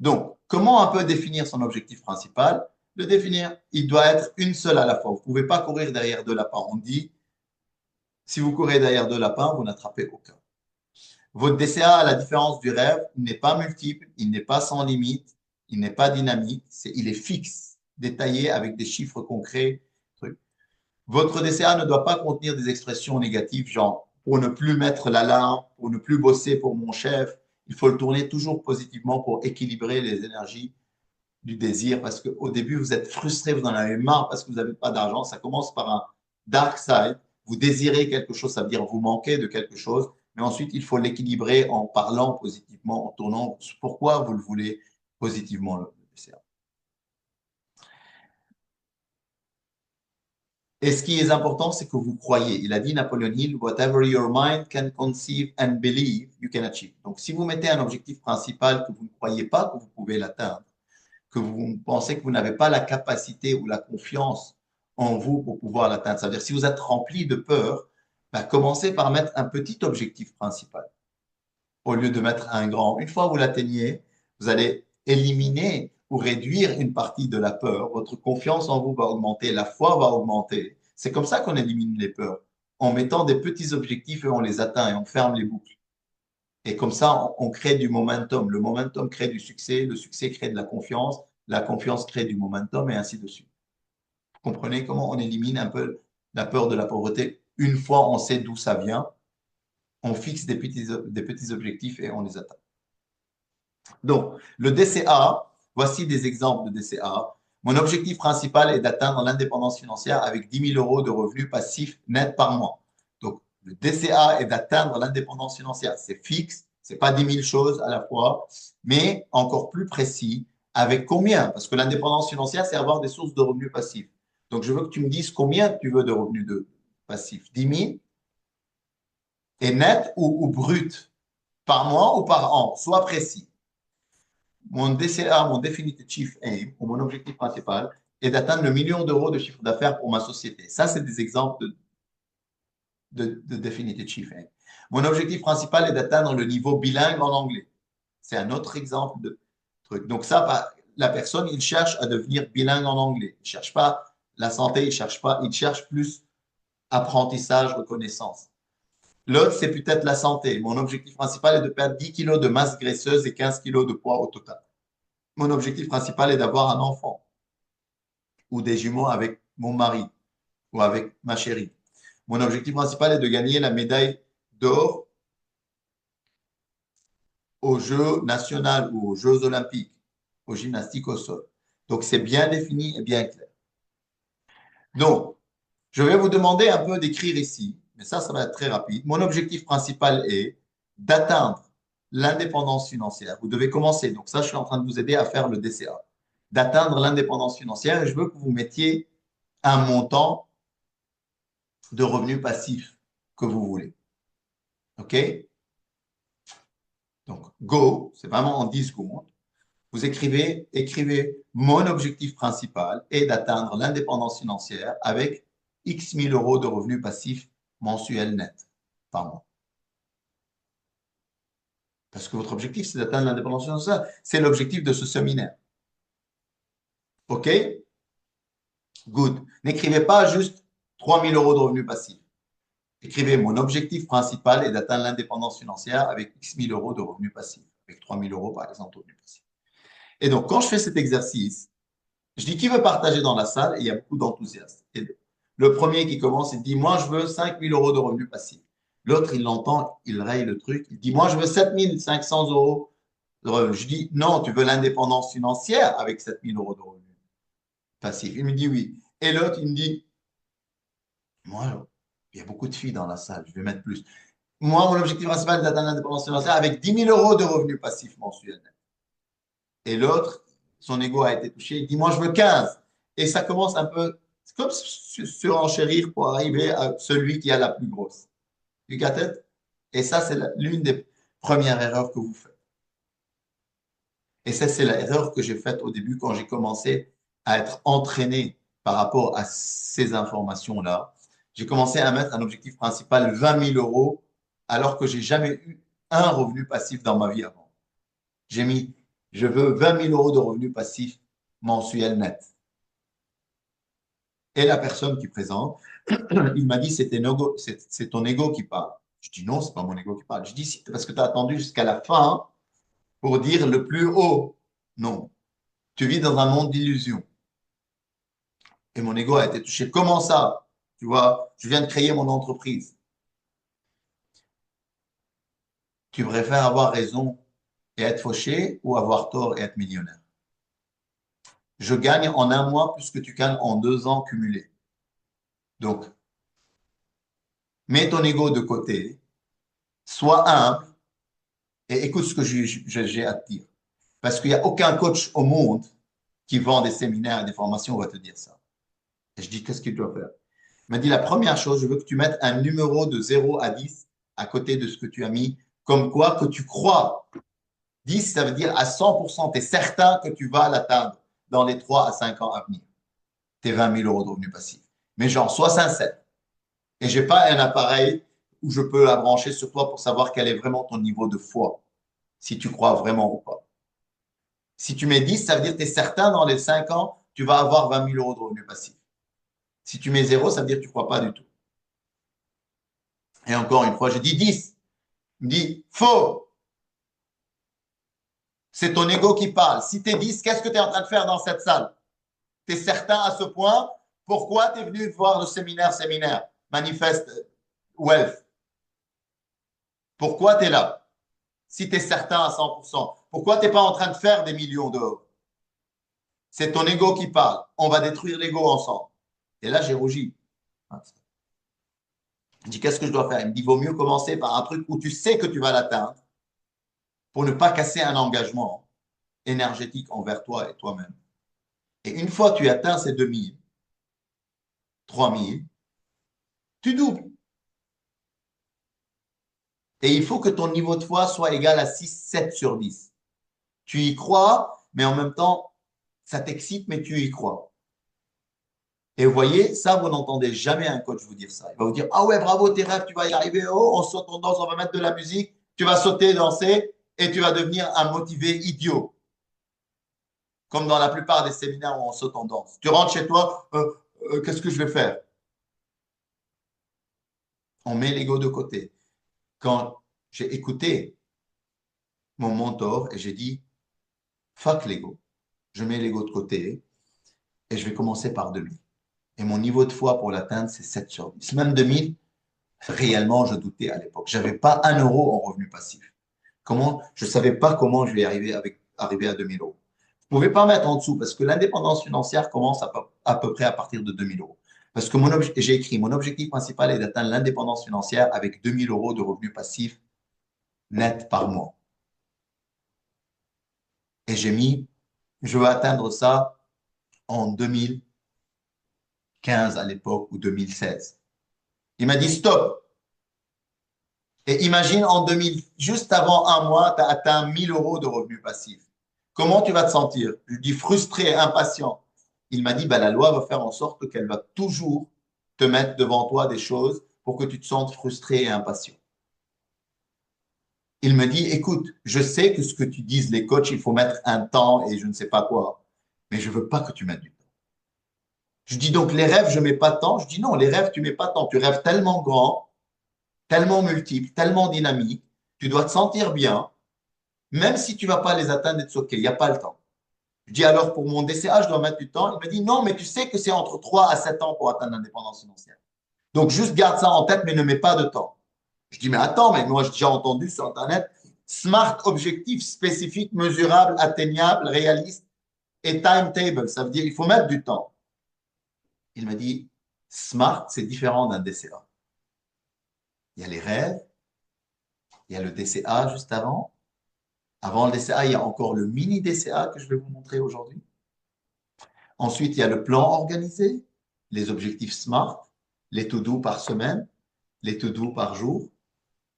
Donc, comment on peut définir son objectif principal? Le définir, il doit être une seule à la fois. Vous ne pouvez pas courir derrière deux lapins. On dit, si vous courez derrière deux lapins, vous n'attrapez aucun. Votre DCA, à la différence du rêve, il n'est pas multiple, il n'est pas sans limite, il n'est pas dynamique, il est fixe, détaillé avec des chiffres concrets. Trucs. Votre DCA ne doit pas contenir des expressions négatives, genre pour ne plus mettre l'alarme, pour ne plus bosser pour mon chef. Il faut le tourner toujours positivement pour équilibrer les énergies du désir, parce qu'au début, vous êtes frustré, vous en avez marre parce que vous n'avez pas d'argent. Ça commence par un dark side. Vous désirez quelque chose, ça veut dire vous manquez de quelque chose, mais ensuite, il faut l'équilibrer en parlant positivement, en tournant pourquoi vous le voulez positivement, le désir. Et ce qui est important, c'est que vous croyez. Il a dit, Napoleon Hill, whatever your mind can conceive and believe, you can achieve. Donc, si vous mettez un objectif principal que vous ne croyez pas que vous pouvez l'atteindre, que vous pensez que vous n'avez pas la capacité ou la confiance en vous pour pouvoir l'atteindre. Ça veut dire si vous êtes rempli de peur, bah, commencez par mettre un petit objectif principal au lieu de mettre un grand. Une fois que vous l'atteignez, vous allez éliminer ou réduire une partie de la peur. Votre confiance en vous va augmenter, la foi va augmenter. C'est comme ça qu'on élimine les peurs, en mettant des petits objectifs et on les atteint et on ferme les boucles. Et comme ça, on crée du momentum. Le momentum crée du succès, le succès crée de la confiance crée du momentum et ainsi de suite. Vous comprenez comment on élimine un peu la peur de la pauvreté? Une fois on sait d'où ça vient, on fixe des petits objectifs et on les atteint. Donc, le DCA, voici des exemples de DCA. Mon objectif principal est d'atteindre l'indépendance financière avec 10 000 euros de revenus passifs nets par mois. Donc, le DCA est d'atteindre l'indépendance financière. C'est fixe, ce n'est pas 10 000 choses à la fois, mais encore plus précis. Avec combien? Parce que l'indépendance financière, c'est avoir des sources de revenus passifs. Donc, je veux que tu me dises combien tu veux de revenus passifs. 10 000 et net ou brut par mois ou par an. Sois précis. Mon DCA, mon Definitive Aim, ou mon objectif principal, est d'atteindre le million d'euros de chiffre d'affaires pour ma société. Ça, c'est des exemples de Definitive Aim. Mon objectif principal est d'atteindre le niveau bilingue en anglais. C'est un autre exemple de truc. Donc ça, la personne, il cherche à devenir bilingue en anglais. Il ne cherche pas la santé, il cherche plus apprentissage, reconnaissance. L'autre, c'est peut-être la santé. Mon objectif principal est de perdre 10 kilos de masse graisseuse et 15 kilos de poids au total. Mon objectif principal est d'avoir un enfant ou des jumeaux avec mon mari ou avec ma chérie. Mon objectif principal est de gagner la médaille d'or aux Jeux nationaux ou aux Jeux olympiques, aux gymnastiques au sol. Donc, c'est bien défini et bien clair. Donc, je vais vous demander un peu d'écrire ici, mais ça va être très rapide. Mon objectif principal est d'atteindre l'indépendance financière. Vous devez commencer. Donc, ça, je suis en train de vous aider à faire le DCA. D'atteindre l'indépendance financière et je veux que vous mettiez un montant de revenus passifs que vous voulez. OK? Donc, go, c'est vraiment en 10 secondes. Vous écrivez mon objectif principal est d'atteindre l'indépendance financière avec X 1000 euros de revenus passifs mensuels nets par mois. Parce que votre objectif, c'est d'atteindre l'indépendance financière. C'est l'objectif de ce séminaire. OK? Good. N'écrivez pas juste 3000 euros de revenus passifs. Écrivez mon objectif principal est d'atteindre l'indépendance financière avec X 1000 euros de revenus passifs. Avec 3000 euros, par exemple, de revenus passifs. Et donc, quand je fais cet exercice, je dis qui veut partager dans la salle et il y a beaucoup d'enthousiastes. Et le premier qui commence, il dit moi, je veux 5000 euros de revenus passifs. L'autre, il l'entend, il raye le truc. Il dit moi, je veux 7500 euros de revenus. Je dis non, tu veux l'indépendance financière avec 7000 euros de revenus passifs. Il me dit oui. Et l'autre, il me dit moi, il y a beaucoup de filles dans la salle, je vais mettre plus. Moi, mon objectif principal est d'atteindre l'indépendance financière avec 10 000 euros de revenus passifs mensuels. Et l'autre, son ego a été touché, il dit, moi, je veux 15. Et ça commence un peu, c'est comme surenchérir pour arriver à celui qui a la plus grosse. You got it? Et ça, c'est l'une des premières erreurs que vous faites. Et ça, c'est l'erreur que j'ai faite au début quand j'ai commencé à être entraîné par rapport à ces informations-là. J'ai commencé à mettre un objectif principal 20 000 euros alors que j'ai jamais eu un revenu passif dans ma vie avant. J'ai mis Je veux 20 000 euros de revenus passifs mensuels net. Et la personne qui présente, il m'a dit, c'est ton ego qui parle. Je dis non, c'est pas mon ego qui parle. Je dis, c'est parce que tu as attendu jusqu'à la fin pour dire le plus haut. Non, tu vis dans un monde d'illusions. Et mon ego a été touché. Comment ça? Tu vois, je viens de créer mon entreprise. Tu préfères avoir raison et être fauché ou avoir tort et être millionnaire? Je gagne en un mois plus que tu gagnes en 2 ans cumulés. Donc, mets ton ego de côté, sois humble et écoute ce que j'ai à te dire. Parce qu'il n'y a aucun coach au monde qui vend des séminaires et des formations va te dire ça. Et je dis, qu'est-ce qu'il doit faire? Il m'a dit, la première chose, je veux que tu mettes un numéro de 0 à 10 à côté de ce que tu as mis, comme quoi que tu crois. 10, ça veut dire à 100%, tu es certain que tu vas l'atteindre dans les 3 à 5 ans à venir. Tes 20 000 euros de revenus passifs. Mais genre, sois sincère. Et je n'ai pas un appareil où je peux la brancher sur toi pour savoir quel est vraiment ton niveau de foi, si tu crois vraiment ou pas. Si tu mets 10, ça veut dire que tu es certain dans les 5 ans, tu vas avoir 20 000 euros de revenus passifs. Si tu mets 0, ça veut dire que tu ne crois pas du tout. Et encore une fois, je dis 10. Il me dit faux. C'est ton ego qui parle. Si tu es 10, qu'est-ce que tu es en train de faire dans cette salle? Tu es certain à ce point? Pourquoi tu es venu voir le séminaire Manifest Wealth? Pourquoi tu es là? Si tu es certain à 100%. Pourquoi tu n'es pas en train de faire des millions d'euros? C'est ton ego qui parle. On va détruire l'ego ensemble. Et là, j'ai rougi. Je dis, qu'est-ce que je dois faire? Il me dit, vaut mieux commencer par un truc où tu sais que tu vas l'atteindre pour ne pas casser un engagement énergétique envers toi et toi-même. Et une fois que tu atteins ces 2000, 3000, tu doubles. Et il faut que ton niveau de foi soit égal à 6, 7 sur 10. Tu y crois, mais en même temps, ça t'excite, mais tu y crois. Et vous voyez, ça, vous n'entendez jamais un coach vous dire ça. Il va vous dire, ah ouais, bravo, tes rêves, tu vas y arriver. Oh, on saute, on danse, on va mettre de la musique. Tu vas sauter, danser, et tu vas devenir un motivé idiot. Comme dans la plupart des séminaires où on saute, on danse. Tu rentres chez toi, qu'est-ce que je vais faire? On met l'ego de côté. Quand j'ai écouté mon mentor et j'ai dit, fuck l'ego. Je mets l'ego de côté et je vais commencer par 2000. Et mon niveau de foi pour l'atteindre, c'est 7 sur 10. Même 2000, réellement, je doutais à l'époque. Je n'avais pas un euro en revenu passif. Comment? Je ne savais pas comment je vais arriver à 2000 euros. Vous ne pouvez pas mettre en dessous parce que l'indépendance financière commence à peu près à partir de 2000 euros. Parce que j'ai écrit, mon objectif principal est d'atteindre l'indépendance financière avec 2000 euros de revenus passifs net par mois. Et j'ai mis, je veux atteindre ça en 2015 à l'époque ou 2016. Il m'a dit stop. Et imagine en 2000, juste avant un mois, tu as atteint 1000 euros de revenus passifs. Comment tu vas te sentir? Je lui dis frustré, impatient. Il m'a dit, bah, la loi va faire en sorte qu'elle va toujours te mettre devant toi des choses pour que tu te sentes frustré et impatient. Il me dit, écoute, je sais que ce que tu dises, les coachs, il faut mettre un temps et je ne sais pas quoi, mais je ne veux pas que tu mettes du temps. Je dis donc, les rêves, je ne mets pas de temps. Je dis non, les rêves, tu ne mets pas de temps. Tu rêves tellement grand, tellement multiple, tellement dynamique, tu dois te sentir bien, même si tu ne vas pas les atteindre, it's OK, il n'y a pas le temps. Je dis alors pour mon DCA, je dois mettre du temps. Il me dit non, mais tu sais que c'est entre 3 à 7 ans pour atteindre l'indépendance financière. Donc juste garde ça en tête, mais ne mets pas de temps. Je dis mais attends, mais moi j'ai déjà entendu sur Internet, SMART, objectif spécifique, mesurable, atteignable, réaliste et timetable. Ça veut dire il faut mettre du temps. Il m'a dit SMART, c'est différent d'un DCA. Il y a les rêves, il y a le DCA juste avant. Avant le DCA, il y a encore le mini DCA que je vais vous montrer aujourd'hui. Ensuite, il y a le plan organisé, les objectifs SMART, les to-do par semaine, les to-do par jour.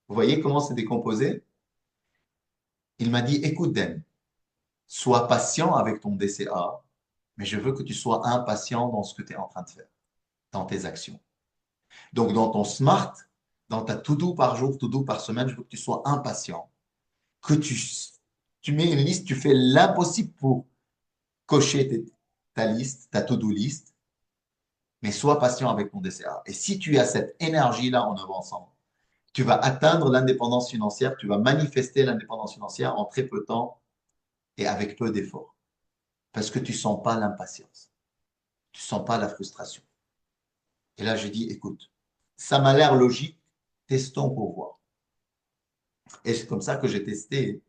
Vous voyez comment c'est décomposé? Il m'a dit, écoute, Dan, sois patient avec ton DCA, mais je veux que tu sois impatient dans ce que tu es en train de faire, dans tes actions. Donc, dans ton SMART, dans ta to-do par jour, to-do par semaine, je veux que tu sois impatient, que Tu mets une liste, tu fais l'impossible pour cocher ta liste, ta to-do list, mais sois patient avec ton DCA. Et si tu as cette énergie-là en avançant, tu vas atteindre l'indépendance financière, tu vas manifester l'indépendance financière en très peu de temps et avec peu d'efforts. Parce que tu ne sens pas l'impatience, tu ne sens pas la frustration. Et là, je dis, écoute, ça m'a l'air logique, testons pour voir. Et c'est comme ça que j'ai testé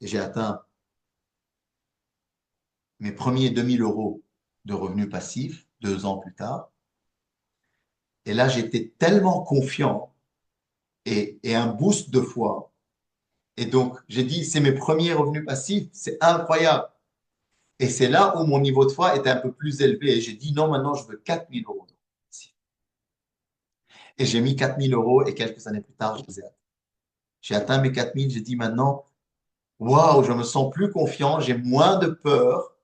et j'ai atteint mes premiers 2000 euros de revenus passifs 2 ans plus tard. Et là, j'étais tellement confiant et un boost de foi. Et donc, j'ai dit, c'est mes premiers revenus passifs, c'est incroyable. Et c'est là où mon niveau de foi était un peu plus élevé. Et j'ai dit, non, maintenant, je veux 4000 euros de revenus passifs. Et j'ai mis 4000 euros et quelques années plus tard, je les ai atteints. J'ai atteint mes 4000, j'ai dit maintenant, waouh, je me sens plus confiant, j'ai moins de peur.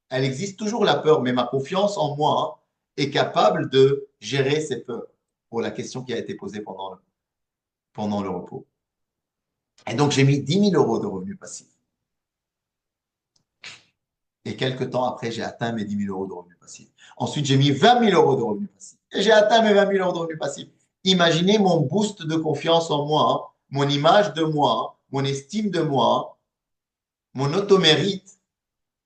Elle existe toujours la peur, mais ma confiance en moi est capable de gérer ces peurs pour la question qui a été posée pendant le repos. Et donc, j'ai mis 10 000 euros de revenus passifs. Et quelques temps après, j'ai atteint mes 10 000 euros de revenus passifs. Ensuite, j'ai mis 20 000 euros de revenus passifs. Et j'ai atteint mes 20 000 euros de revenus passifs. Imaginez mon boost de confiance en moi, mon image de moi, mon estime de moi, mon automérite,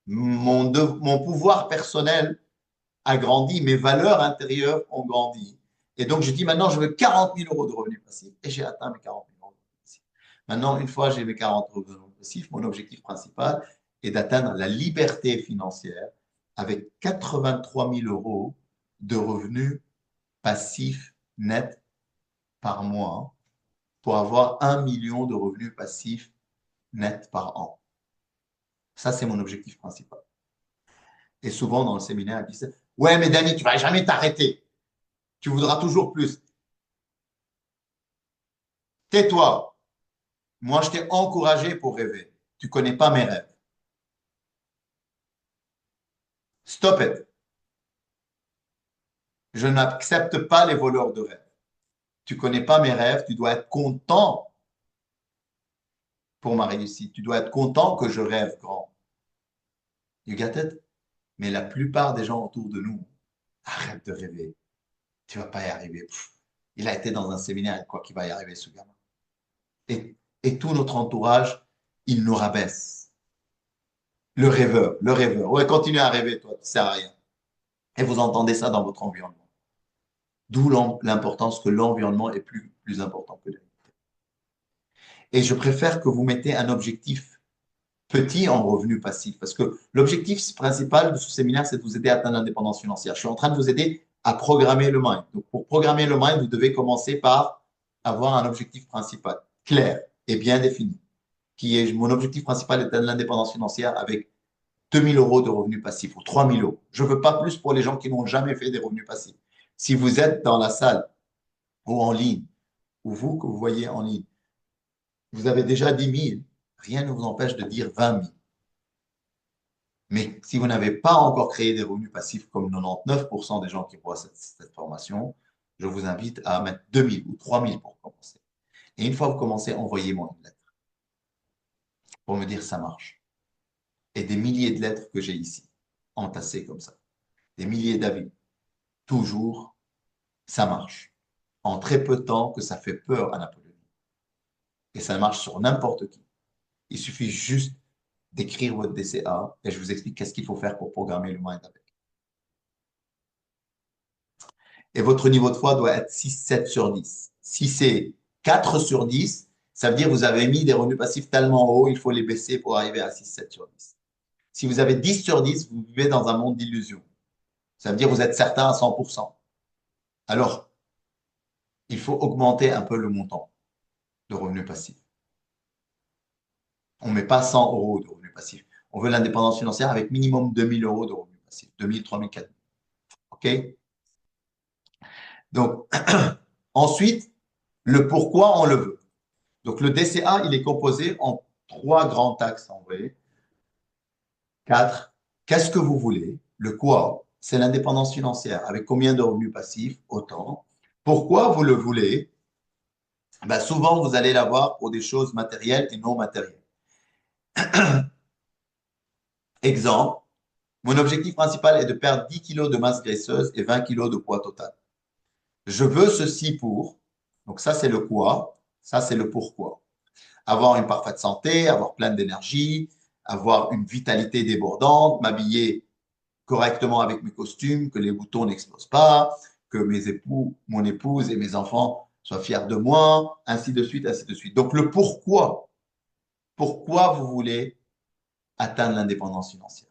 mon pouvoir personnel a grandi, mes valeurs intérieures ont grandi. Et donc, je dis maintenant, je veux 40 000 euros de revenus passifs. Et j'ai atteint mes 40 000 euros de revenus passifs. Maintenant, une fois j'ai mes 40 000 euros de revenus passifs, mon objectif principal est d'atteindre la liberté financière avec 83 000 euros de revenus passifs nets par mois pour avoir 1 million de revenus passifs nets par an. Ça, c'est mon objectif principal. Et souvent, dans le séminaire, ils disent, ouais, mais Danny, tu ne vas jamais t'arrêter. Tu voudras toujours plus. Tais-toi. Moi, je t'ai encouragé pour rêver. Tu ne connais pas mes rêves. Stop it. Je n'accepte pas les voleurs de rêves. Tu ne connais pas mes rêves. Tu dois être content pour ma réussite. Tu dois être content que je rêve grand. You get it? Mais la plupart des gens autour de nous, arrête de rêver. Tu ne vas pas y arriver. Pff, il a été dans un séminaire et quoi qu'il va y arriver, ce gamin. Et tout notre entourage, il nous rabaisse. Le rêveur, le rêveur. Ouais, continue à rêver, toi, tu ne sers à rien. Et vous entendez ça dans votre environnement. D'où l'importance que l'environnement est plus important que les. Et je préfère que vous mettez un objectif petit en revenu passif, parce que l'objectif principal de ce séminaire, c'est de vous aider à atteindre l'indépendance financière. Je suis en train de vous aider à programmer le mind. Donc, pour programmer le mind, vous devez commencer par avoir un objectif principal, clair et bien défini, qui est mon objectif principal est d'atteindre l'indépendance financière avec 2 000 euros de revenus passifs ou 3 000 euros. Je ne veux pas plus pour les gens qui n'ont jamais fait des revenus passifs. Si vous êtes dans la salle ou en ligne, ou vous que vous voyez en ligne, vous avez déjà 10 000, rien ne vous empêche de dire 20 000. Mais si vous n'avez pas encore créé des revenus passifs comme 99% des gens qui voient cette formation, je vous invite à mettre 2 000 ou 3 000 pour commencer. Et une fois que vous commencez, envoyez-moi une lettre pour me dire ça marche. Et des milliers de lettres que j'ai ici, entassées comme ça, des milliers d'avis, toujours, ça marche. En très peu de temps que ça fait peur à Napoléon. Et ça marche sur n'importe qui. Il suffit juste d'écrire votre DCA et je vous explique qu'est-ce qu'il faut faire pour programmer le mind avec. Et votre niveau de foi doit être 6, 7 sur 10. Si c'est 4 sur 10, ça veut dire que vous avez mis des revenus passifs tellement hauts, il faut les baisser pour arriver à 6, 7 sur 10. Si vous avez 10 sur 10, vous vivez dans un monde d'illusions. Ça veut dire que vous êtes certain à 100%. Alors, il faut augmenter un peu le montant de revenus passifs. On ne met pas 100 euros de revenus passifs. On veut l'indépendance financière avec minimum 2 000 euros de revenus passifs. 2 000, 3 000, 4 000. OK? Donc, ensuite, le pourquoi on le veut. Donc, le DCA, il est composé en 3 grands axes, en vrai. 4. Qu'est-ce que vous voulez? Le quoi, c'est l'indépendance financière. Avec combien de revenus passifs? Autant. Pourquoi vous le voulez? Ben, souvent, vous allez l'avoir pour des choses matérielles et non matérielles. Exemple, mon objectif principal est de perdre 10 kilos de masse graisseuse et 20 kilos de poids total. Je veux ceci pour, donc ça c'est le quoi, ça c'est le pourquoi. Avoir une parfaite santé, avoir plein d'énergie, avoir une vitalité débordante, m'habiller correctement avec mes costumes, que les boutons n'explosent pas, que mon épouse et mes enfants soient fiers de moi, ainsi de suite, ainsi de suite. Donc le pourquoi vous voulez atteindre l'indépendance financière.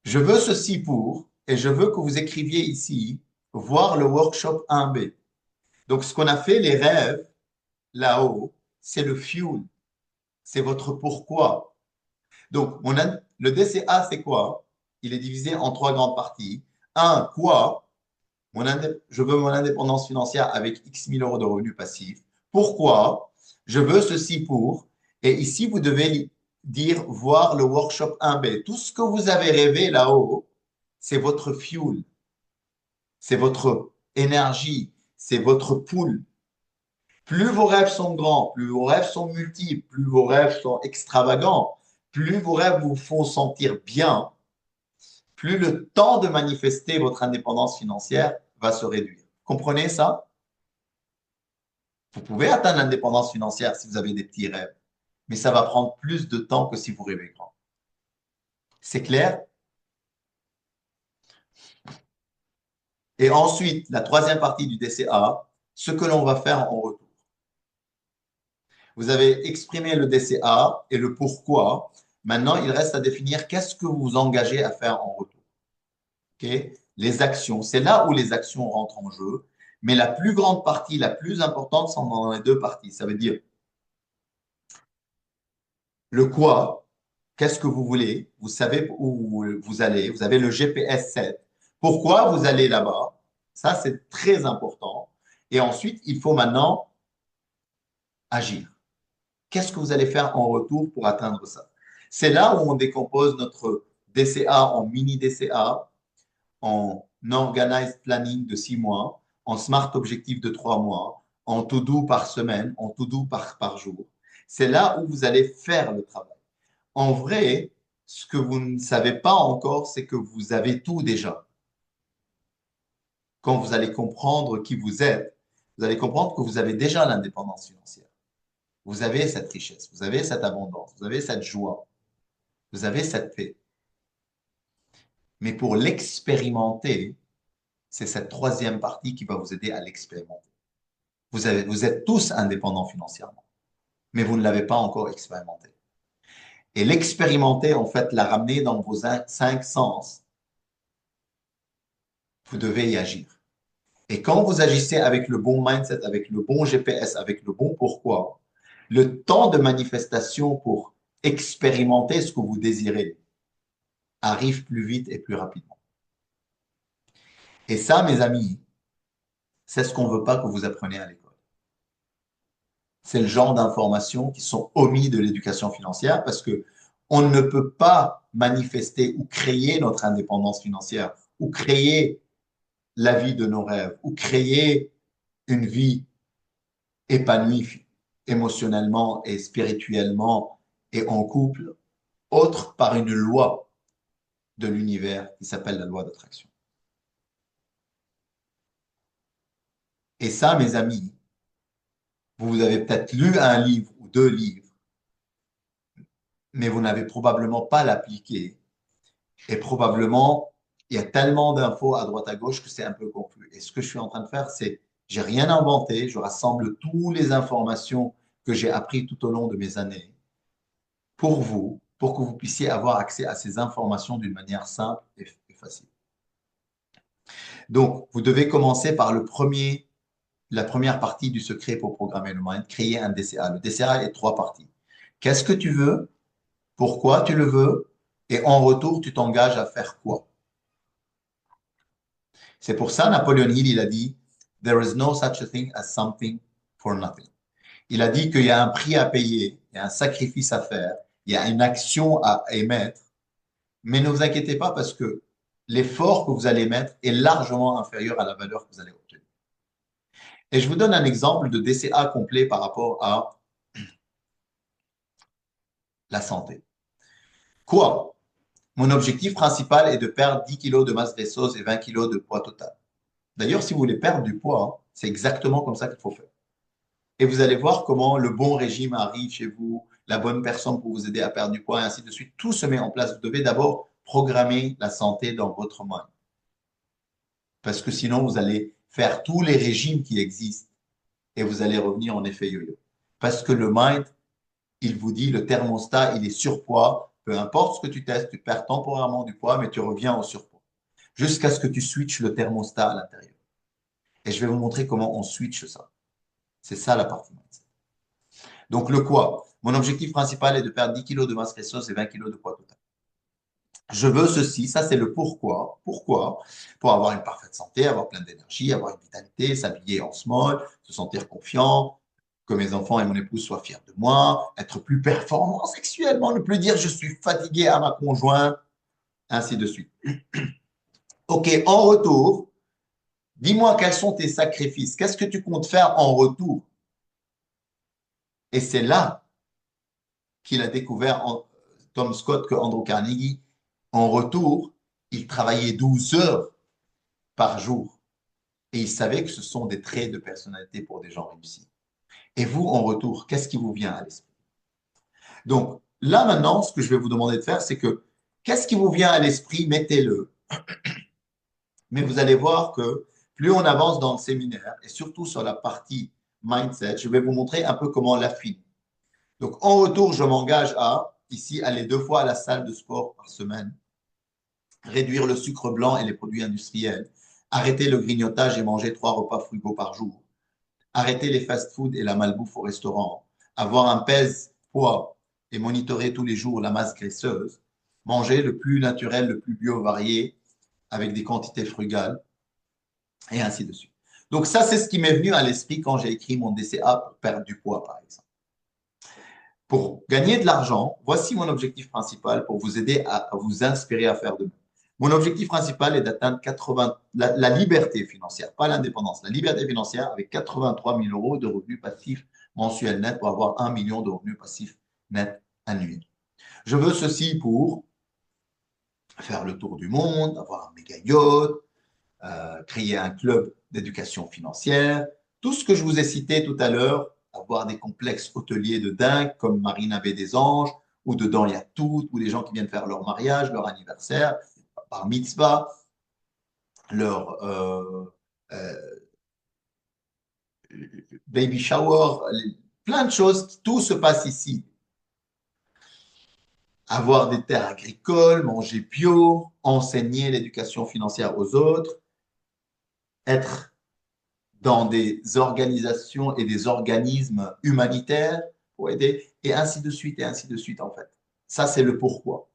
Je veux ceci pour, et je veux que vous écriviez ici, voir le workshop 1B. Donc ce qu'on a fait, les rêves, là-haut, c'est le fuel, c'est votre pourquoi. Donc le DCA, c'est quoi? Il est divisé en trois grandes parties. Un, quoi? Je veux mon indépendance financière avec X mille euros de revenus passifs. Pourquoi? Je veux ceci pour. Et ici, vous devez dire voir le workshop 1B. Tout ce que vous avez rêvé là-haut, c'est votre fuel, c'est votre énergie, c'est votre pool. Plus vos rêves sont grands, plus vos rêves sont multiples, plus vos rêves sont extravagants, plus vos rêves vous font sentir bien, plus le temps de manifester votre indépendance financière va se réduire. Comprenez ça? Vous pouvez atteindre l'indépendance financière si vous avez des petits rêves, mais ça va prendre plus de temps que si vous rêvez grand. C'est clair? Et ensuite, la troisième partie du DCA, ce que l'on va faire en retour. Vous avez exprimé le DCA et le pourquoi. Maintenant, il reste à définir qu'est-ce que vous vous engagez à faire en retour. Okay? Les actions, c'est là où les actions rentrent en jeu. Mais la plus grande partie, la plus importante, sont dans les deux parties. Ça veut dire le quoi, qu'est-ce que vous voulez, vous savez où vous allez, vous avez le GPS 7. Pourquoi vous allez là-bas? Ça, c'est très important. Et ensuite, il faut maintenant agir. Qu'est-ce que vous allez faire en retour pour atteindre ça? C'est là où on décompose notre DCA en mini DCA, en organized planning de 6 mois, en smart objectif de 3 mois, en to-do par semaine, en to-do par jour. C'est là où vous allez faire le travail. En vrai, ce que vous ne savez pas encore, c'est que vous avez tout déjà. Quand vous allez comprendre qui vous êtes, vous allez comprendre que vous avez déjà l'indépendance financière. Vous avez cette richesse, vous avez cette abondance, vous avez cette joie, vous avez cette paix. Mais pour l'expérimenter, c'est cette troisième partie qui va vous aider à l'expérimenter. Vous êtes tous indépendants financièrement, mais vous ne l'avez pas encore expérimenté. Et l'expérimenter, en fait, la ramener dans vos 5 sens, vous devez y agir. Et quand vous agissez avec le bon mindset, avec le bon GPS, avec le bon pourquoi, le temps de manifestation pour expérimenter ce que vous désirez arrive plus vite et plus rapidement. Et ça, mes amis, c'est ce qu'on ne veut pas que vous appreniez à l'école. C'est le genre d'informations qui sont omises de l'éducation financière parce que on ne peut pas manifester ou créer notre indépendance financière ou créer la vie de nos rêves ou créer une vie épanouie émotionnellement et spirituellement et en couple, autre par une loi de l'univers qui s'appelle la loi d'attraction. Et ça, mes amis, vous avez peut-être lu un livre ou deux livres, mais vous n'avez probablement pas l'appliqué. Et probablement, il y a tellement d'infos à droite à gauche que c'est un peu confus. Et ce que je suis en train de faire, c'est, j'ai rien inventé, je rassemble toutes les informations que j'ai apprises tout au long de mes années pour vous, pour que vous puissiez avoir accès à ces informations d'une manière simple et facile. Donc, vous devez commencer par la première partie du secret pour programmer le mind, créer un DCA. Le DCA est trois parties. Qu'est-ce que tu veux? Pourquoi tu le veux? Et en retour, tu t'engages à faire quoi? C'est pour ça, Napoleon Hill, il a dit, There is no such a thing as something for nothing. Il a dit qu'il y a un prix à payer, il y a un sacrifice à faire, il y a une action à émettre, mais ne vous inquiétez pas parce que l'effort que vous allez mettre est largement inférieur à la valeur que vous allez obtenir. Et je vous donne un exemple de DCA complet par rapport à la santé. Quoi? Mon objectif principal est de perdre 10 kilos de masse graisseuse et 20 kilos de poids total. D'ailleurs, si vous voulez perdre du poids, hein, c'est exactement comme ça qu'il faut faire. Et vous allez voir comment le bon régime arrive chez vous, la bonne personne pour vous aider à perdre du poids, et ainsi de suite. Tout se met en place. Vous devez d'abord programmer la santé dans votre mind. Parce que sinon, vous allez faire tous les régimes qui existent et vous allez revenir en effet yo-yo. Parce que le mind, il vous dit, le thermostat, il est surpoids. Peu importe ce que tu testes, tu perds temporairement du poids, mais tu reviens au surpoids. Jusqu'à ce que tu switches le thermostat à l'intérieur. Et je vais vous montrer comment on switch ça. C'est ça la partie mindset. Donc le quoi? Mon objectif principal est de perdre 10 kilos de masse graisseuse et 20 kilos de poids total. Je veux ceci, ça c'est le pourquoi. Pourquoi? Pour avoir une parfaite santé, avoir plein d'énergie, avoir une vitalité, s'habiller en small, se sentir confiant, que mes enfants et mon épouse soient fiers de moi, être plus performant sexuellement, ne plus dire je suis fatigué à ma conjointe, ainsi de suite. Ok, en retour, dis-moi quels sont tes sacrifices, qu'est-ce que tu comptes faire en retour? Et c'est là qu'il a découvert, Tom Scott, que Andrew Carnegie, en retour, il travaillait 12 heures par jour. Et il savait que ce sont des traits de personnalité pour des gens réussis. Et vous, en retour, qu'est-ce qui vous vient à l'esprit? Donc, là maintenant, ce que je vais vous demander de faire, c'est que qu'est-ce qui vous vient à l'esprit, mettez-le. Mais vous allez voir que plus on avance dans le séminaire, et surtout sur la partie mindset, je vais vous montrer un peu comment l'affiner. Donc, en retour, je m'engage à, ici, aller 2 fois à la salle de sport par semaine, réduire le sucre blanc et les produits industriels, arrêter le grignotage et manger 3 repas frugaux par jour, arrêter les fast-foods et la malbouffe au restaurant, avoir un pèse-poids et monitorer tous les jours la masse graisseuse, manger le plus naturel, le plus bio varié, avec des quantités frugales, et ainsi de suite. Donc ça, c'est ce qui m'est venu à l'esprit quand j'ai écrit mon DCA pour perdre du poids, par exemple. Pour gagner de l'argent, voici mon objectif principal pour vous aider à vous inspirer à faire de même. Mon objectif principal est d'atteindre la liberté financière, pas l'indépendance, la liberté financière avec 83 000 euros de revenus passifs mensuels nets pour avoir 1 million de revenus passifs nets annuels. Je veux ceci pour faire le tour du monde, avoir un méga yacht, créer un club d'éducation financière, tout ce que je vous ai cité tout à l'heure, avoir des complexes hôteliers de dingue comme Marina Bay des Anges, où dedans il y a tout, ou les gens qui viennent faire leur mariage, leur anniversaire, par mitzvah, leur euh, baby shower, plein de choses, tout se passe ici. Avoir des terres agricoles, manger bio, enseigner l'éducation financière aux autres, être dans des organisations et des organismes humanitaires pour aider, et ainsi de suite, en fait. Ça, c'est le pourquoi.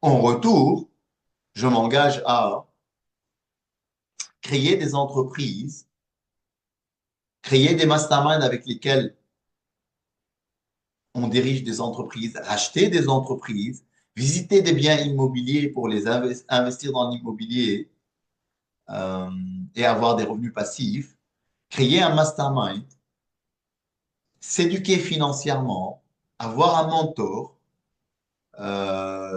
En retour, je m'engage à créer des entreprises, créer des masterminds avec lesquels on dirige des entreprises, racheter des entreprises, visiter des biens immobiliers pour les investir dans l'immobilier euh, et avoir des revenus passifs, créer un mastermind, s'éduquer financièrement, avoir un mentor,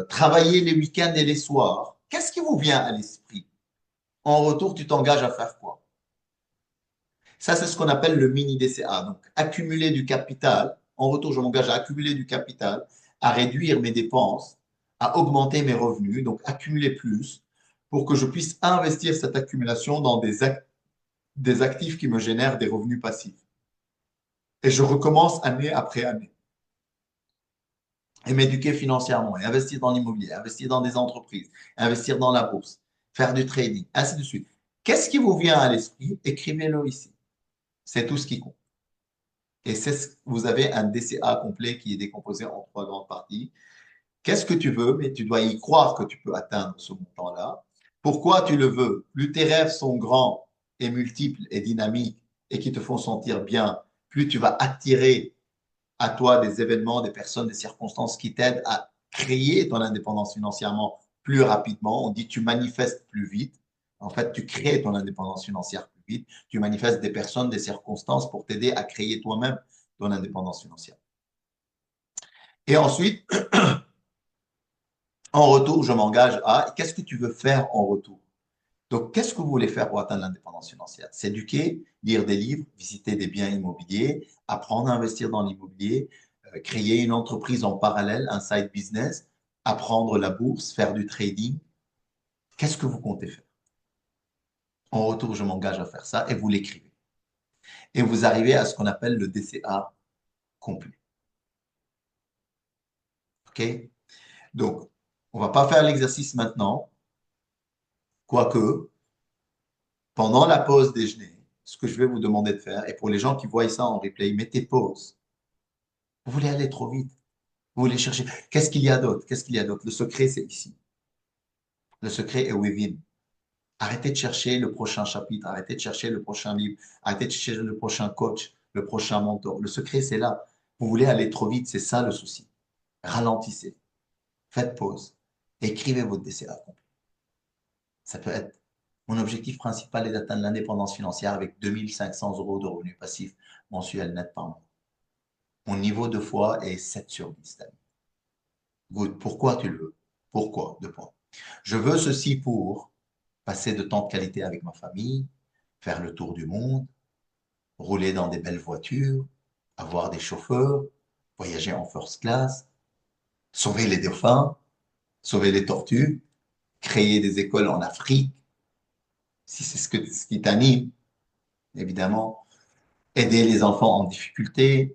travailler les week-ends et les soirs. Qu'est-ce qui vous vient à l'esprit? En retour, tu t'engages à faire quoi? Ça, c'est ce qu'on appelle le mini DCA. Donc, accumuler du capital. En retour, je m'engage à accumuler du capital, à réduire mes dépenses, à augmenter mes revenus, donc accumuler plus, pour que je puisse investir cette accumulation dans des actifs qui me génèrent des revenus passifs. Et je recommence année après année. Et m'éduquer financièrement, et investir dans l'immobilier, investir dans des entreprises, investir dans la bourse, faire du trading, ainsi de suite. Qu'est-ce qui vous vient à l'esprit? Écrivez-le ici. C'est tout ce qui compte. Et vous avez un DCA complet qui est décomposé en 3 grandes parties. Qu'est-ce que tu veux? Mais tu dois y croire que tu peux atteindre ce montant-là. Pourquoi tu le veux? Plus tes rêves sont grands et multiples et dynamiques et qui te font sentir bien, plus tu vas attirer à toi des événements, des personnes, des circonstances qui t'aident à créer ton indépendance financièrement plus rapidement. On dit que tu manifestes plus vite. En fait, tu crées ton indépendance financière plus vite. Tu manifestes des personnes, des circonstances pour t'aider à créer toi-même ton indépendance financière. Et ensuite, en retour, je m'engage à, qu'est-ce que tu veux faire en retour? Donc, qu'est-ce que vous voulez faire pour atteindre l'indépendance financière? S'éduquer, lire des livres, visiter des biens immobiliers, apprendre à investir dans l'immobilier, créer une entreprise en parallèle, un side business, apprendre la bourse, faire du trading. Qu'est-ce que vous comptez faire? En retour, je m'engage à faire ça et vous l'écrivez. Et vous arrivez à ce qu'on appelle le DCA complet. OK? Donc, on ne va pas faire l'exercice maintenant, quoique, pendant la pause déjeuner, ce que je vais vous demander de faire, et pour les gens qui voient ça en replay, mettez pause. Vous voulez aller trop vite. Vous voulez chercher. Qu'est-ce qu'il y a d'autre? Qu'est-ce qu'il y a d'autre? Le secret, c'est ici. Le secret est within. Arrêtez de chercher le prochain chapitre, arrêtez de chercher le prochain livre, arrêtez de chercher le prochain coach, le prochain mentor. Le secret, c'est là. Vous voulez aller trop vite, c'est ça le souci. Ralentissez. Faites pause. Écrivez votre DCA complet. Ça peut être mon objectif principal est d'atteindre l'indépendance financière avec 2500 euros de revenus passifs mensuels net par mois. Mon niveau de foi est 7 sur 10. Good. Pourquoi tu le veux? Pourquoi? Deux points. Je veux ceci pour passer de temps de qualité avec ma famille, faire le tour du monde, rouler dans des belles voitures, avoir des chauffeurs, voyager en first class, sauver les dauphins, sauver les tortues, créer des écoles en Afrique, si c'est ce qui t'anime, évidemment, aider les enfants en difficulté,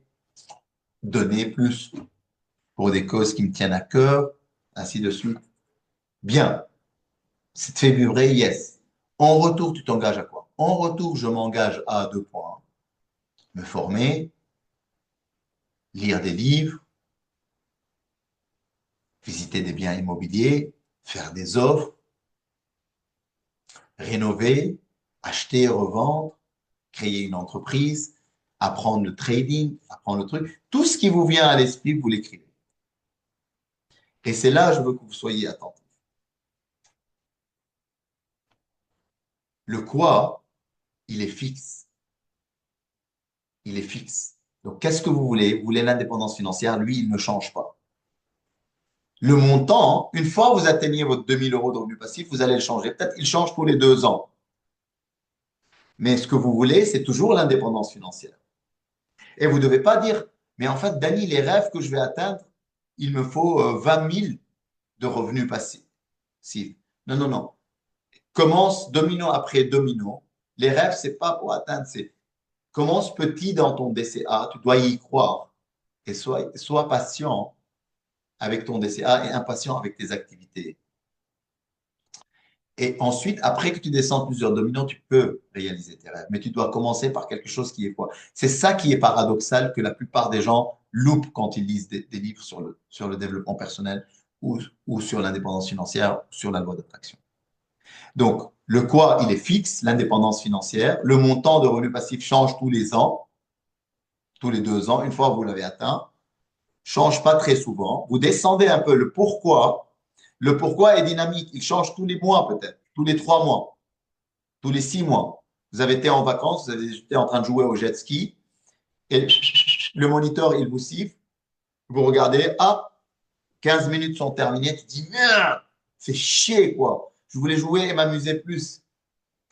donner plus pour des causes qui me tiennent à cœur, ainsi de suite. Bien, c'est fait vibrer, yes. En retour, tu t'engages à quoi? En retour, je m'engage à deux points. Me former, lire des livres, visiter des biens immobiliers, faire des offres, rénover, acheter, revendre, créer une entreprise, apprendre le trading, apprendre le truc. Tout ce qui vous vient à l'esprit, vous l'écrivez. Et c'est là, je veux que vous soyez attentifs. Le quoi, il est fixe. Il est fixe. Donc, qu'est-ce que vous voulez? Vous voulez l'indépendance financière? Lui, il ne change pas. Le montant, une fois que vous atteignez votre 2000 euros de revenus passifs, vous allez le changer. Peut-être qu'il change tous les 2 ans. Mais ce que vous voulez, c'est toujours l'indépendance financière. Et vous ne devez pas dire, mais en fait, Dany, les rêves que je vais atteindre, il me faut 20 000 de revenus passifs. Non, non, non. Commence domino après domino. Les rêves, c'est pas pour atteindre, c'est commence petit dans ton DCA, tu dois y croire. Et sois patient avec ton DCA et impatient avec tes activités. Et ensuite, après que tu descends plusieurs dominos, tu peux réaliser tes rêves. Mais tu dois commencer par quelque chose qui est quoi? C'est ça qui est paradoxal que la plupart des gens loupent quand ils lisent des livres sur le développement personnel ou sur l'indépendance financière, ou sur la loi d'attraction. Donc, le quoi, il est fixe, l'indépendance financière. Le montant de revenus passifs change tous les ans, tous les 2 ans. Une fois que vous l'avez atteint, change pas très souvent. Vous descendez un peu le pourquoi. Le pourquoi est dynamique. Il change tous les mois peut-être, tous les 3 mois, tous les 6 mois. Vous avez été en vacances, vous avez été en train de jouer au jet ski et le moniteur, il vous siffle. Vous regardez, ah, 15 minutes sont terminées. Tu dis, merde, c'est chier quoi. Je voulais jouer et m'amuser plus.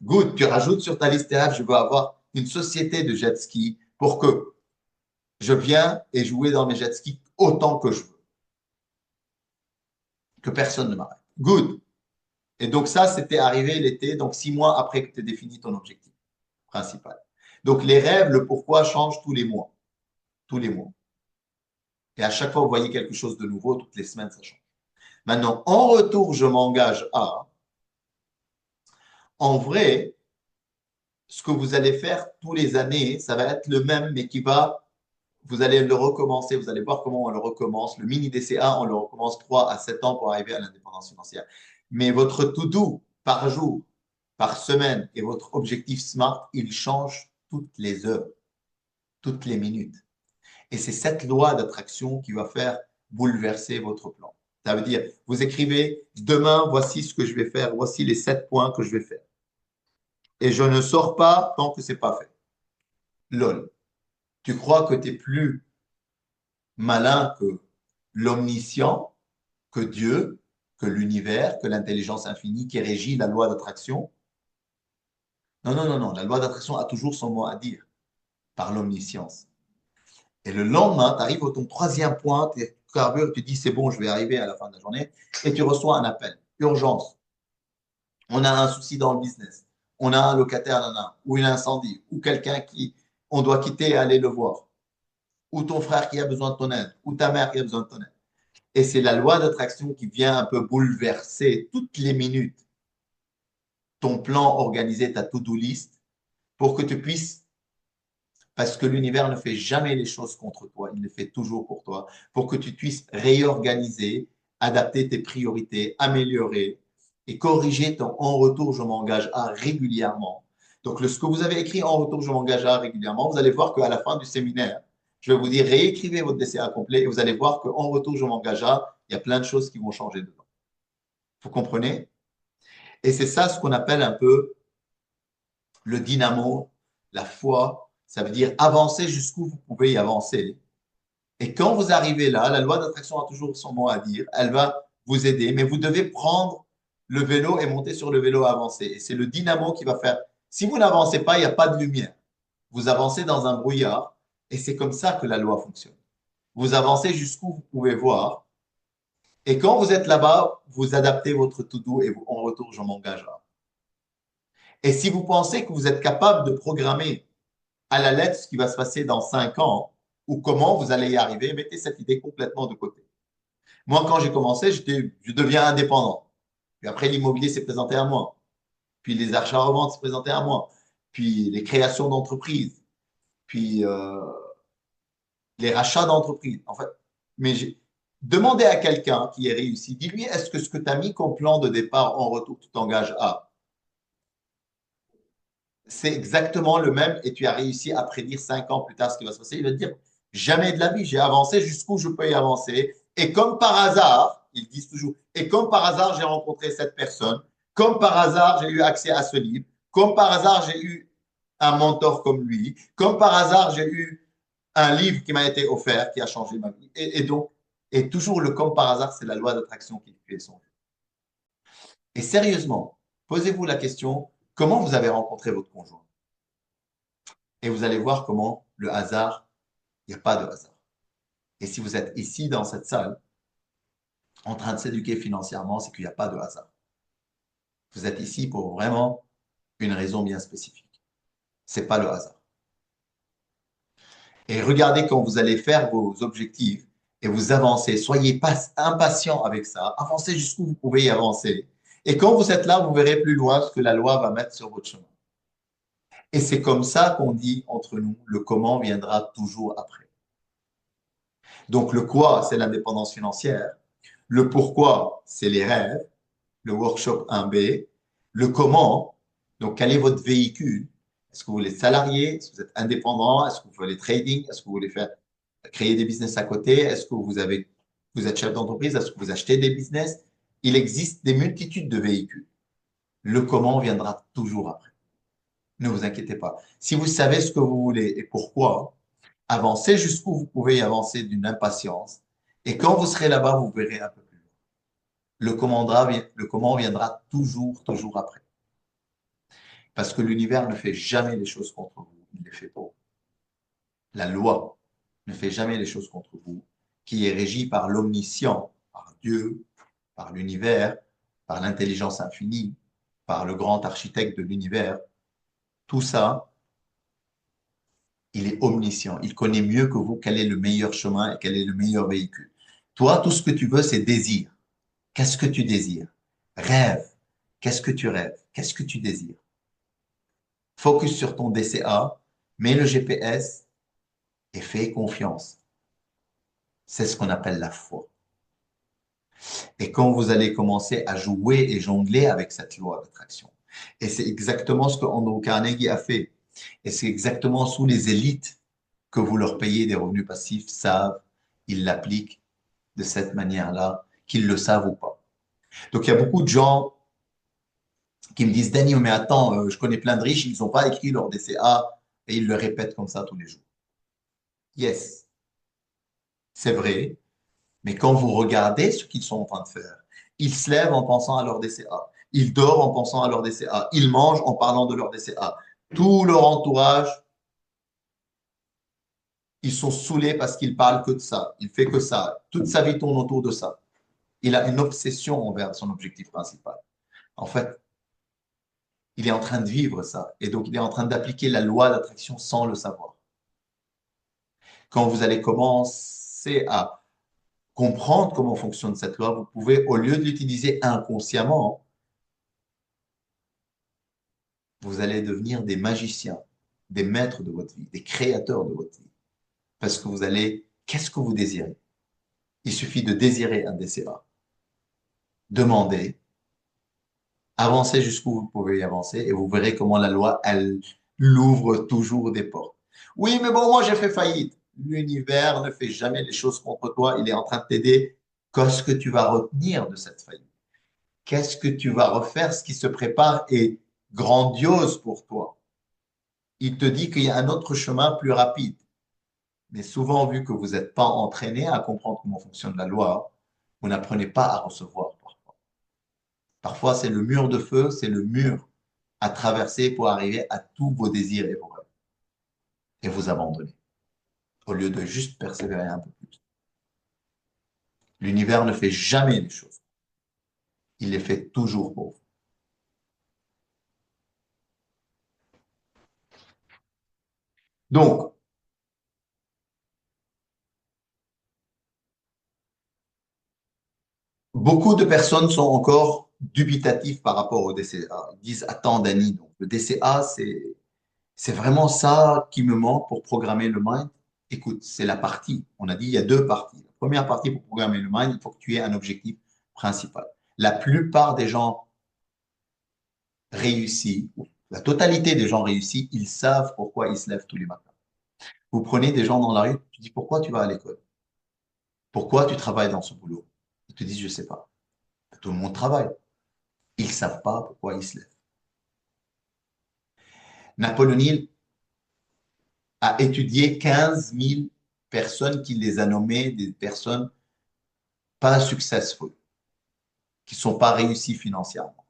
Good, tu rajoutes sur ta liste des rêves, je veux avoir une société de jet ski pour que je vienne et jouer dans mes jet skis autant que je veux. Que personne ne m'arrête. Good. Et donc ça, c'était arrivé l'été, donc 6 mois après que tu aies défini ton objectif principal. Donc les rêves, le pourquoi change tous les mois. Tous les mois. Et à chaque fois, vous voyez quelque chose de nouveau, toutes les semaines, ça change. Maintenant, en retour, je m'engage à, en vrai, ce que vous allez faire tous les années, ça va être le même, mais vous allez le recommencer, vous allez voir comment on le recommence. Le mini DCA, on le recommence 3 à 7 ans pour arriver à l'indépendance financière. Mais votre to-do par jour, par semaine et votre objectif SMART, il change toutes les heures, toutes les minutes. Et c'est cette loi d'attraction qui va faire bouleverser votre plan. Ça veut dire, vous écrivez, demain, voici ce que je vais faire, voici les 7 points que je vais faire. Et je ne sors pas tant que ce n'est pas fait. LOL. Tu crois que tu es plus malin que l'omniscient, que Dieu, que l'univers, que l'intelligence infinie qui régit la loi d'attraction. Non, non, non, non. La loi d'attraction a toujours son mot à dire par l'omniscience. Et le lendemain, tu arrives au ton troisième point, tu carbures, tu dis c'est bon, je vais arriver à la fin de la journée, et tu reçois un appel. Urgence. On a un souci dans le business. On a un locataire, ou un incendie, ou quelqu'un qui, on doit quitter et aller le voir. Ou ton frère qui a besoin de ton aide, ou ta mère qui a besoin de ton aide. Et c'est la loi d'attraction qui vient un peu bouleverser toutes les minutes ton plan organisé, ta to-do list, pour que tu puisses, parce que l'univers ne fait jamais les choses contre toi, il les fait toujours pour toi, pour que tu puisses réorganiser, adapter tes priorités, améliorer et corriger ton en retour, je m'engage à régulièrement. Donc, ce que vous avez écrit en retour, je m'engage à régulièrement, vous allez voir qu'à la fin du séminaire, je vais vous dire réécrivez votre DCA complet et vous allez voir qu'en retour, je m'engage à, il y a plein de choses qui vont changer dedans. Vous comprenez? Et c'est ça ce qu'on appelle un peu le dynamo, la foi. Ça veut dire avancer jusqu'où vous pouvez y avancer. Et quand vous arrivez là, la loi d'attraction a toujours son mot à dire. Elle va vous aider, mais vous devez prendre le vélo et monter sur le vélo avancer. Et c'est le dynamo qui va faire. Si vous n'avancez pas, il n'y a pas de lumière. Vous avancez dans un brouillard et c'est comme ça que la loi fonctionne. Vous avancez jusqu'où vous pouvez voir. Et quand vous êtes là-bas, vous adaptez votre to-do et en retour, je m'engage là. Et si vous pensez que vous êtes capable de programmer à la lettre ce qui va se passer dans 5 ans ou comment vous allez y arriver, mettez cette idée complètement de côté. Moi, quand j'ai commencé, je deviens indépendant. Puis après, l'immobilier s'est présenté à moi. Puis les achats-reventes s'est présenté à moi. Puis les créations d'entreprises. Puis les rachats d'entreprises. En fait, mais demandez à quelqu'un qui est réussi, dis-lui, est-ce que ce que tu as mis comme plan de départ en retour, tu t'engages à? C'est exactement le même et tu as réussi à prédire 5 ans plus tard ce qui va se passer. Il va te dire, jamais de la vie, j'ai avancé jusqu'où je peux y avancer. Et comme par hasard, ils disent toujours, et comme par hasard, j'ai rencontré cette personne. Comme par hasard, j'ai eu accès à ce livre. Comme par hasard, j'ai eu un mentor comme lui. Comme par hasard, j'ai eu un livre qui m'a été offert, qui a changé ma vie. Et donc, et toujours le comme par hasard, c'est la loi d'attraction qui fait son jeu. Et sérieusement, posez-vous la question, comment vous avez rencontré votre conjoint? Et vous allez voir comment le hasard, il n'y a pas de hasard. Et si vous êtes ici dans cette salle, en train de s'éduquer financièrement, c'est qu'il n'y a pas de hasard. Vous êtes ici pour vraiment une raison bien spécifique. Ce n'est pas le hasard. Et regardez quand vous allez faire vos objectifs et vous avancez, soyez pas impatient avec ça, avancez jusqu'où vous pouvez y avancer. Et quand vous êtes là, vous verrez plus loin ce que la loi va mettre sur votre chemin. Et c'est comme ça qu'on dit entre nous, le comment viendra toujours après. Donc le quoi, c'est l'indépendance financière. Le pourquoi, c'est les rêves, le workshop 1B. Le comment, donc quel est votre véhicule? Est-ce que vous voulez salarié? Est-ce que vous êtes indépendant? Est-ce que vous voulez trading? Est-ce que vous voulez faire créer des business à côté? Est-ce que vous êtes chef d'entreprise? Est-ce que vous achetez des business? Il existe des multitudes de véhicules. Le comment viendra toujours après. Ne vous inquiétez pas. Si vous savez ce que vous voulez et pourquoi, avancez jusqu'où vous pouvez y avancer d'une impatience. Et quand vous serez là-bas, vous verrez un peu plus loin. Le comment viendra toujours, toujours après. Parce que l'univers ne fait jamais les choses contre vous, il les fait pour vous. La loi ne fait jamais les choses contre vous, qui est régie par l'omniscient, par Dieu, par l'univers, par l'intelligence infinie, par le grand architecte de l'univers. Tout ça, il est omniscient. Il connaît mieux que vous quel est le meilleur chemin et quel est le meilleur véhicule. Toi, tout ce que tu veux, c'est désir. Qu'est-ce que tu désires? Rêve. Qu'est-ce que tu rêves? Qu'est-ce que tu désires? Focus sur ton DCA, mets le GPS et fais confiance. C'est ce qu'on appelle la foi. Et quand vous allez commencer à jouer et jongler avec cette loi d'attraction, et c'est exactement ce que Andrew Carnegie a fait, et c'est exactement sous les élites que vous leur payez des revenus passifs savent, ils l'appliquent de cette manière-là, qu'ils le savent ou pas. Donc il y a beaucoup de gens qui me disent, Danny, mais attends, je connais plein de riches, ils n'ont pas écrit leur DCA et ils le répètent comme ça tous les jours. Yes, c'est vrai, Mais quand vous regardez ce qu'ils sont en train de faire, ils se lèvent en pensant à leur DCA. Ils dorment en pensant à leur DCA. Ils mangent en parlant de leur DCA. Tout leur entourage, ils sont saoulés parce qu'il parle que de ça. Il fait que ça. Toute sa vie tourne autour de ça. Il a une obsession envers son objectif principal. En fait, il est en train de vivre ça. Et donc, il est en train d'appliquer la loi d'attraction sans le savoir. Quand vous allez commencer à comprendre comment fonctionne cette loi, vous pouvez, au lieu de l'utiliser inconsciemment, vous allez devenir des magiciens, des maîtres de votre vie, des créateurs de votre vie. Parce que vous allez, qu'est-ce que vous désirez? Il suffit de désirer un DCA, demander, avancez jusqu'où vous pouvez y avancer et vous verrez comment la loi, elle l'ouvre toujours des portes. Oui, mais bon, moi j'ai fait faillite. L'univers ne fait jamais les choses contre toi. Il est en train de t'aider. Qu'est-ce que tu vas retenir de cette faillite? Qu'est-ce que tu vas refaire? Ce qui se prépare est grandiose pour toi. Il te dit qu'il y a un autre chemin plus rapide. Mais souvent, vu que vous n'êtes pas entraîné à comprendre comment fonctionne la loi, vous n'apprenez pas à recevoir. Parfois, c'est le mur de feu, c'est le mur à traverser pour arriver à tous vos désirs et vos rêves et vous abandonner au lieu de juste persévérer un peu plus. L'univers ne fait jamais les choses. Il les fait toujours pour vous. Donc, beaucoup de personnes sont encore dubitatives par rapport au DCA. Ils disent, attends, Dani, donc le DCA, c'est vraiment ça qui me manque pour programmer le mind. Écoute, c'est la partie. On a dit il y a deux parties. La première partie pour programmer le mind, il faut que tu aies un objectif principal. La plupart des gens réussis, la totalité des gens réussis, ils savent pourquoi ils se lèvent tous les matins. Vous prenez des gens dans la rue, tu dis pourquoi tu vas à l'école? Pourquoi tu travailles dans ce boulot? Ils te disent je sais pas. Tout le monde travaille. Ils ne savent pas pourquoi ils se lèvent. Napoléon Hill a étudié 15 000 personnes qui les a nommées des personnes pas successful, qui ne sont pas réussies financièrement.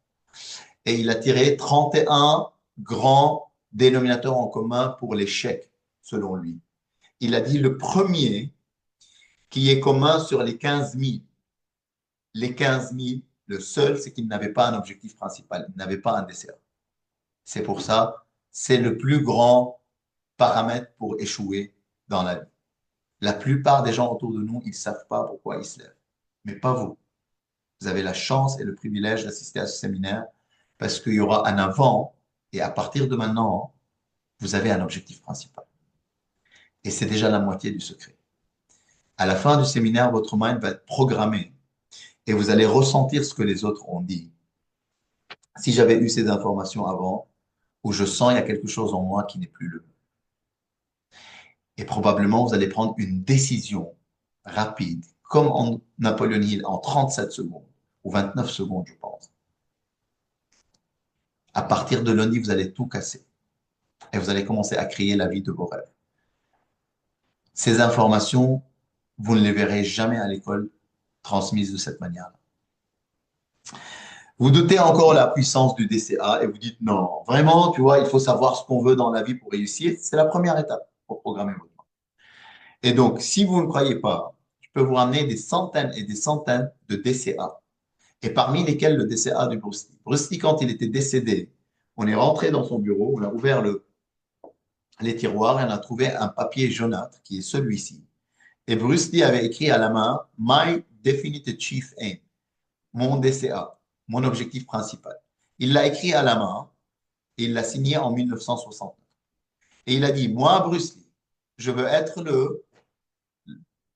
Et il a tiré 31 grands dénominateurs en commun pour l'échec, selon lui. Il a dit le premier qui est commun sur les 15 000. Les 15 000, le seul, c'est qu'ils n'avaient pas un objectif principal, ils n'avaient pas un DCA. C'est pour ça, c'est le plus grand paramètre pour échouer dans la vie. La plupart des gens autour de nous, ils ne savent pas pourquoi ils se lèvent. Mais pas vous. Vous avez la chance et le privilège d'assister à ce séminaire parce qu'il y aura un avant et à partir de maintenant, vous avez un objectif principal. Et c'est déjà la moitié du secret. À la fin du séminaire, votre mind va être programmé et vous allez ressentir ce que les autres ont dit. Si j'avais eu ces informations avant, où je sens il y a quelque chose en moi qui n'est plus le même. Et probablement, vous allez prendre une décision rapide, comme en Napoléon Hill, en 37 secondes, ou 29 secondes, je pense. À partir de lundi, vous allez tout casser. Et vous allez commencer à créer la vie de vos rêves. Ces informations, vous ne les verrez jamais à l'école transmises de cette manière-là. Vous doutez encore la puissance du DCA et vous dites non, vraiment, tu vois, il faut savoir ce qu'on veut dans la vie pour réussir. C'est la première étape pour programmer votre vie. Et donc, si vous ne croyez pas, je peux vous ramener des centaines et des centaines de DCA, et parmi lesquels le DCA du Bruce Lee. Bruce Lee, quand il était décédé, on est rentré dans son bureau, on a ouvert les tiroirs et on a trouvé un papier jaunâtre qui est celui-ci. Et Bruce Lee avait écrit à la main My Definite Chief Aim, mon DCA, mon objectif principal. Il l'a écrit à la main et il l'a signé en 1969. Et il a dit moi, Bruce Lee, je veux être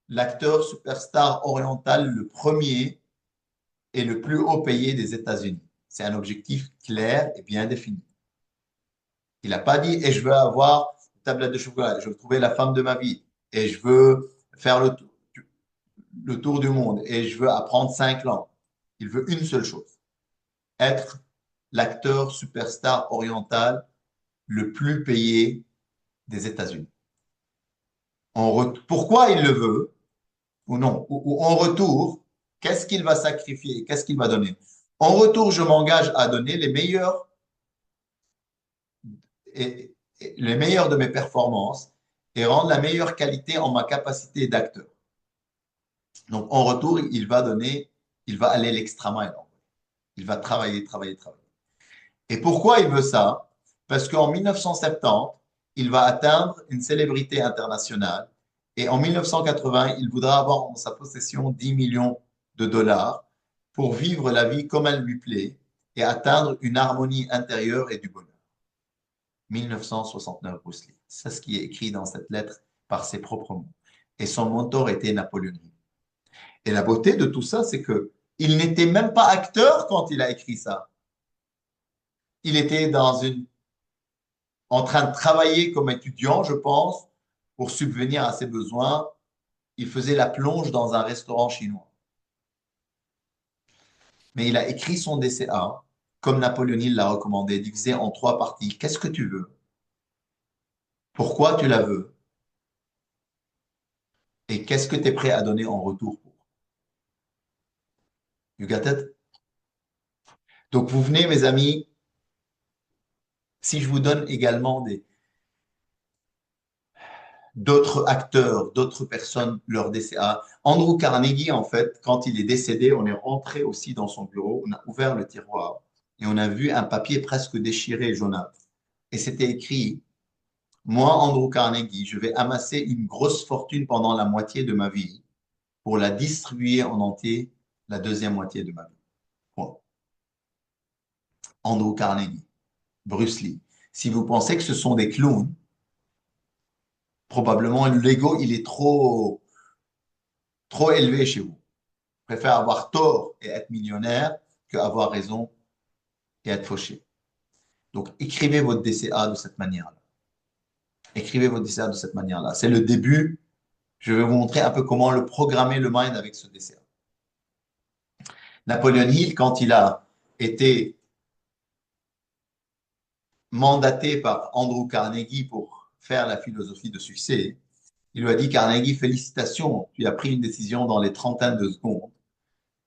l'acteur superstar oriental le premier et le plus haut payé des États-Unis. C'est un objectif clair et bien défini. Il n'a pas dit et je veux avoir une tablette de chocolat, je veux trouver la femme de ma vie et je veux faire le tour du monde et je veux apprendre 5 langues. Il veut une seule chose, être l'acteur superstar oriental le plus payé des États-Unis. Pourquoi il le veut? ou non, ou en retour, qu'est-ce qu'il va sacrifier, qu'est-ce qu'il va donner? En retour, je m'engage à donner les meilleurs de mes performances et rendre la meilleure qualité en ma capacité d'acteur. Donc, en retour, il va aller l'extra mile. Il va travailler, travailler, travailler. Et pourquoi il veut ça? Parce qu'en 1970, il va atteindre une célébrité internationale et en 1980, il voudra avoir en sa possession 10 millions de dollars pour vivre la vie comme elle lui plaît et atteindre une harmonie intérieure et du bonheur. 1969, Bruce Lee. C'est ce qui est écrit dans cette lettre par ses propres mots. Et son mentor était Napoléon Hill. Et la beauté de tout ça, c'est que il n'était même pas acteur quand il a écrit ça. Il était en train de travailler comme étudiant, je pense, pour subvenir à ses besoins. Il faisait la plonge dans un restaurant chinois. Mais il a écrit son DCA, comme Napoléon Hill l'a recommandé, divisé en 3 parties. Qu'est-ce que tu veux? Pourquoi tu la veux? Et qu'est-ce que tu es prêt à donner en retour pour? You got it? Donc, vous venez, mes amis, si je vous donne également d'autres acteurs, d'autres personnes, leur DCA. Andrew Carnegie, en fait, quand il est décédé, on est rentré aussi dans son bureau, on a ouvert le tiroir et on a vu un papier presque déchiré, jaunâtre. Et c'était écrit, moi, Andrew Carnegie, je vais amasser une grosse fortune pendant la moitié de ma vie pour la distribuer en entier la deuxième moitié de ma vie. Bon. Andrew Carnegie, Bruce Lee. Si vous pensez que ce sont des clowns, probablement l'ego, il est trop élevé chez vous. Je préfère avoir tort et être millionnaire qu'avoir raison et être fauché. Donc, écrivez votre DCA de cette manière-là. Écrivez votre DCA de cette manière-là. C'est le début. Je vais vous montrer un peu comment le programmer le mind avec ce DCA. Napoléon Hill, quand il a été mandaté par Andrew Carnegie pour faire la philosophie de succès, il lui a dit, Carnegie, félicitations, tu as pris une décision dans les trentaines de secondes.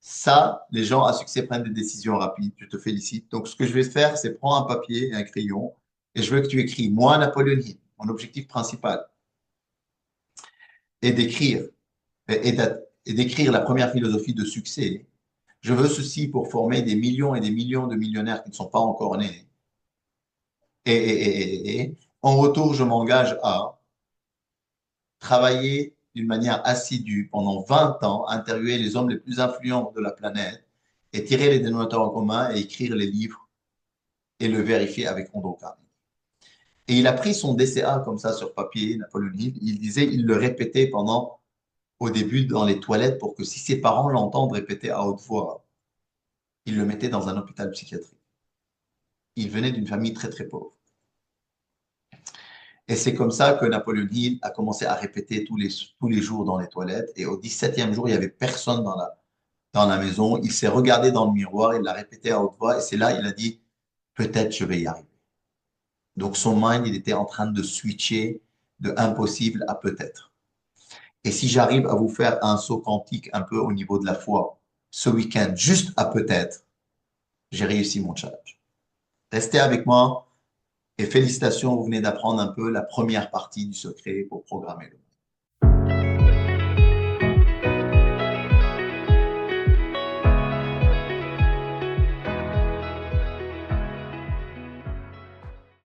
Ça, les gens à succès prennent des décisions rapides. Je te félicite. Donc, ce que je vais faire, c'est prendre un papier et un crayon et je veux que tu écris, moi, Napoléon Hill, mon objectif principal est d'écrire et d'écrire la première philosophie de succès. Je veux ceci pour former des millions et des millions de millionnaires qui ne sont pas encore nés. Et en retour, je m'engage à travailler d'une manière assidue pendant 20 ans, interviewer les hommes les plus influents de la planète et tirer les dénominateurs en commun et écrire les livres et le vérifier avec Andrew Carnegie. Et il a pris son DCA comme ça sur papier, Napoléon Hill. Il disait, il le répétait au début dans les toilettes pour que si ses parents l'entendent répéter à haute voix, il le mettait dans un hôpital psychiatrique. Il venait d'une famille très très pauvre. Et c'est comme ça que Napoléon Hill a commencé à répéter tous les jours dans les toilettes. Et au 17e jour, il n'y avait personne dans la maison. Il s'est regardé dans le miroir, il l'a répété à haute voix. Et c'est là il a dit, peut-être je vais y arriver. Donc son mind, il était en train de switcher de impossible à peut-être. Et si j'arrive à vous faire un saut quantique un peu au niveau de la foi ce week-end, juste à peut-être, j'ai réussi mon challenge. Restez avec moi et félicitations, vous venez d'apprendre un peu la première partie du secret pour programmer le monde.